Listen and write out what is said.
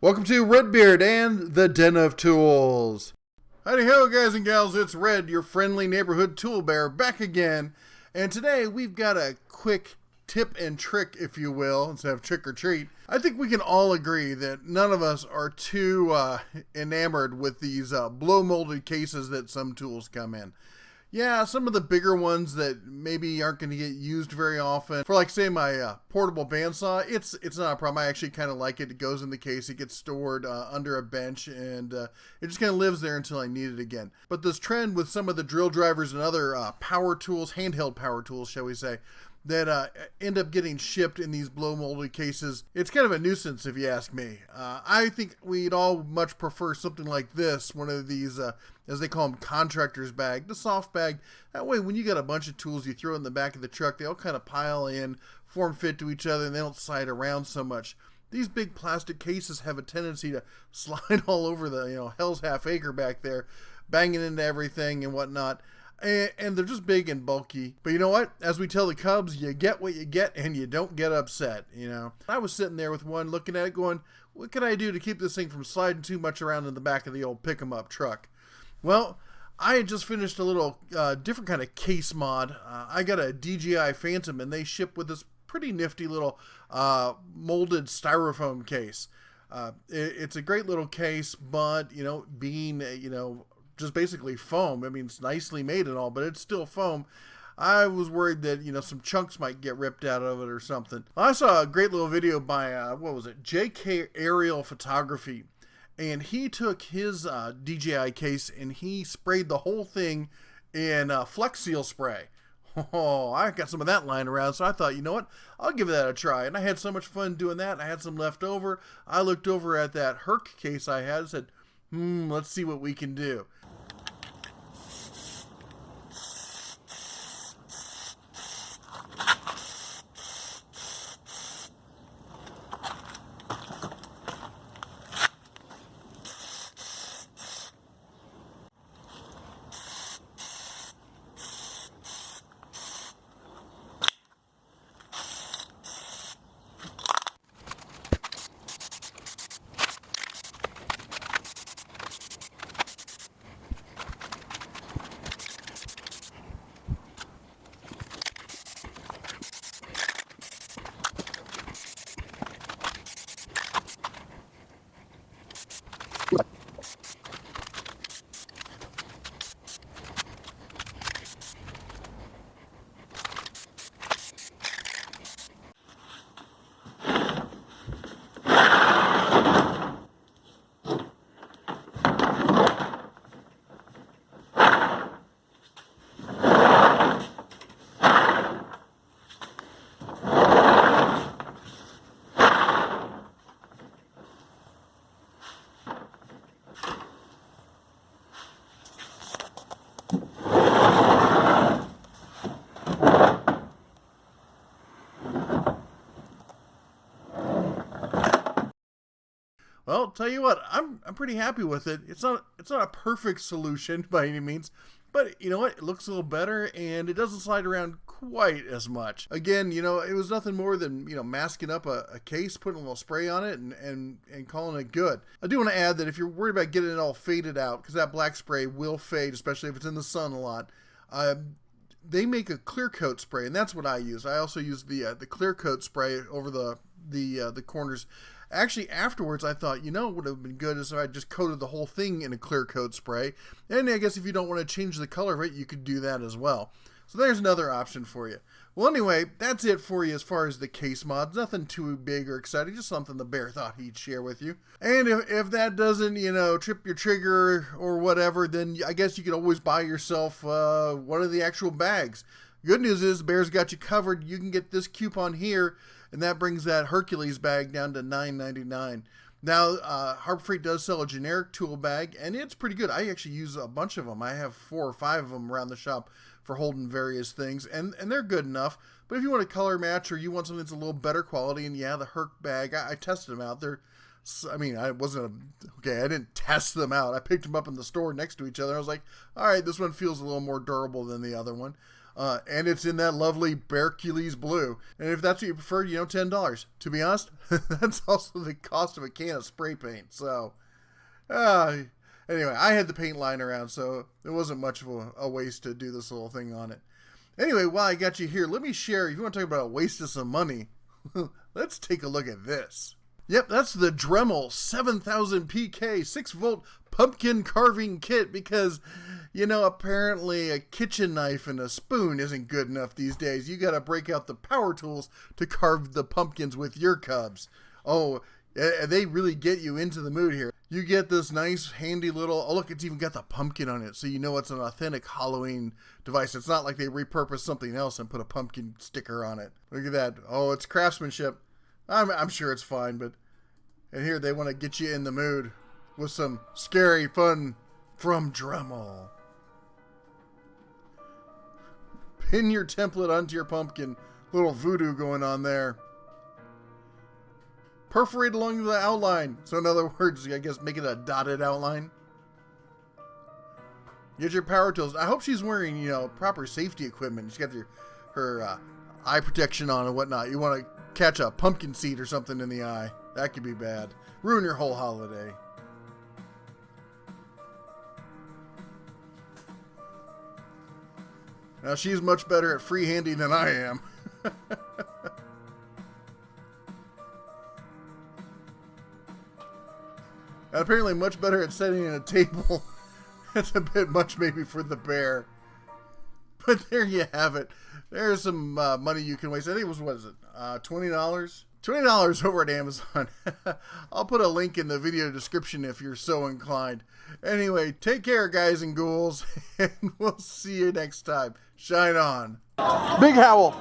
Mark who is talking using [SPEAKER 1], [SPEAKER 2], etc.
[SPEAKER 1] Welcome to Redbeard and the Den of Tools. Howdy ho, guys and gals, it's Red, your friendly neighborhood tool bear, back again. And today we've got a quick tip and trick, if you will, instead of trick or treat. I think we can all agree that none of us are too enamored with these blow molded cases that some tools come in. Yeah, some of the bigger ones that maybe aren't going to get used very often. For like, say, my portable bandsaw, it's not a problem. I actually kind of like it. It goes in the case. It gets stored under a bench, and it just kind of lives there until I need it again. But this trend with some of the drill drivers and other power tools, handheld power tools, shall we say, that end up getting shipped in these blow molded cases, it's kind of a nuisance if you ask me. I think we'd all much prefer something like this, one of these, as they call them, contractor's bag, the soft bag. That way when you got a bunch of tools you throw in the back of the truck, they all kind of pile in, form fit to each other, and they don't slide around so much. These big plastic cases have a tendency to slide all over the, hell's half acre back there, banging into everything and whatnot. And they're just big and bulky. But you know what? As we tell the Cubs, you get what you get and you don't get upset, I was sitting there with one looking at it going, what can I do to keep this thing from sliding too much around in the back of the old pick-em-up truck? Well, I had just finished a little different kind of case mod. I got a DJI Phantom, and they ship with this pretty nifty little molded styrofoam case. It's a great little case, but, being, just basically foam. I mean, it's nicely made and all, but it's still foam. I was worried that, some chunks might get ripped out of it or something. I saw a great little video by, JK Aerial Photography. And he took his DJI case and he sprayed the whole thing in Flex Seal spray. Oh, I got some of that lying around, so I thought, you know what? I'll give that a try. And I had so much fun doing that. I had some left over. I looked over at that Herc case I had and said, let's see what we can do. Well, tell you what, I'm pretty happy with it. It's not a perfect solution by any means, but you know what? It looks a little better and it doesn't slide around quite as much. Again, it was nothing more than, masking up a case, putting a little spray on it and calling it good. I do want to add that if you're worried about getting it all faded out, because that black spray will fade, especially if it's in the sun a lot, they make a clear coat spray, and that's what I use. I also use the clear coat spray over the corners. Actually, afterwards, I thought, what would have been good is if I just coated the whole thing in a clear coat spray. And I guess if you don't want to change the color of it, you could do that as well. So there's another option for you. Well, anyway, that's it for you as far as the case mods. Nothing too big or exciting, just something the bear thought he'd share with you. And if that doesn't, trip your trigger or whatever, then I guess you could always buy yourself one of the actual bags. Good news is Bear's got you covered. You can get this coupon here, and that brings that Hercules bag down to $9.99. Now, Harbor Freight does sell a generic tool bag, and it's pretty good. I actually use a bunch of them. I have 4 or 5 of them around the shop for holding various things, and they're good enough. But if you want a color match or you want something that's a little better quality, and yeah, the Herc bag, I tested them out. I didn't test them out. I picked them up in the store next to each other. I was like, all right, this one feels a little more durable than the other one. And it's in that lovely Hercules blue. And if that's what you prefer, you know, $10. To be honest, that's also the cost of a can of spray paint. So, anyway, I had the paint lying around, so it wasn't much of a waste to do this little thing on it. Anyway, while I got you here, let me share, if you want to talk about a waste of some money, let's take a look at this. Yep, that's the Dremel 7000 PK 6-volt pumpkin carving kit because, you know, apparently a kitchen knife and a spoon isn't good enough these days. You gotta break out the power tools to carve the pumpkins with your cubs. Oh, they really get you into the mood here. You get this nice, handy little, oh look, it's even got the pumpkin on it, so you know it's an authentic Halloween device. It's not like they repurposed something else and put a pumpkin sticker on it. Look at that. Oh, it's craftsmanship. I'm sure it's fine, but and here they want to get you in the mood with some scary fun from Dremel. Pin your template onto your pumpkin. Little voodoo going on there. Perforate along the outline. So in other words, I guess make it a dotted outline. Get your power tools. I hope she's wearing, you know, proper safety equipment. She's got her eye protection on and whatnot. You want to catch a pumpkin seed or something in the eye. That could be bad. Ruin your whole holiday. Now she's much better at freehanding than I am. And apparently much better at setting a table. That's a bit much maybe for the bear. But there you have it. There's some money you can waste. I think it was, what is it, $20? $20 over at Amazon. I'll put a link in the video description if you're so inclined. Anyway, take care, guys and ghouls, and we'll see you next time. Shine on. Big howl.